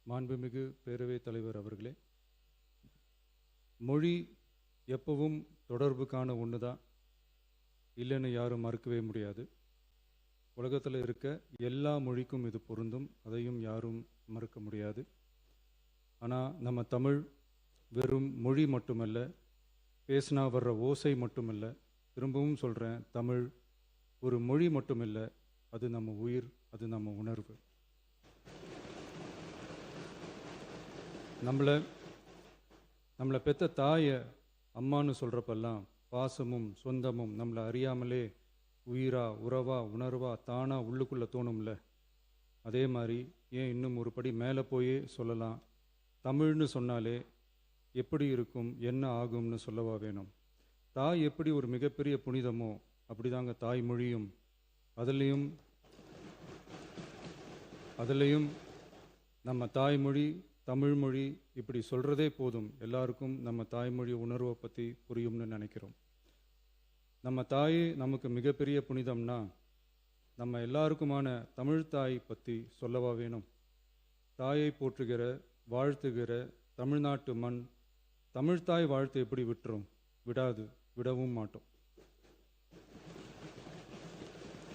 மாண்புமிகு பேரவைத் தலைவர் அவர்களே, மொழி எப்பவும் தொடர்புக்கான ஒன்று தான், இல்லைன்னு யாரும் மறுக்கவே முடியாது. உலகத்தில் இருக்க எல்லா மொழிக்கும் இது பொருந்தும், அதையும் யாரும் மறுக்க முடியாது. ஆனால் நம்ம தமிழ் வெறும் மொழி மட்டுமல்ல, பேசினா வர்ற ஓசை மட்டுமல்ல, திரும்பவும் சொல்கிறேன், தமிழ் ஒரு மொழி மட்டுமில்லை, அது நம்ம உயிர், அது நம்ம உணர்வு. நம்மளை பெற்ற தாயை அம்மானு சொல்கிறப்பெல்லாம் பாசமும் சொந்தமும் நம்மளை அறியாமலே உயிரா உறவா உணர்வா தானாக உள்ளுக்குள்ளே தோணும்ல. அதே மாதிரி ஏன் இன்னும் ஒரு படி மேலே போயே சொல்லலாம், தமிழ்னு சொன்னாலே எப்படி இருக்கும், என்ன ஆகும்னு சொல்லவா வேணும். தாய் எப்படி ஒரு மிகப்பெரிய புனிதமோ அப்படிதாங்க தாய்மொழியும். அதுலேயும் நம்ம தாய்மொழி தமிழ்மொழி இப்படி சொல்கிறதே போதும், எல்லாருக்கும் நம்ம தாய்மொழி உணர்வை பற்றி புரியும்னு நினைக்கிறோம். நம்ம தாய் நமக்கு மிகப்பெரிய புனிதம்னா நம்ம எல்லாருக்குமான தமிழ் தாய் பற்றி சொல்லவா வேணும். தாயை போற்றுகிற வாழ்த்துகிற தமிழ்நாட்டு மண் தமிழ்தாய் வாழ்த்து எப்படி விட்டுரும்? விடாது, விடவும் மாட்டோம்.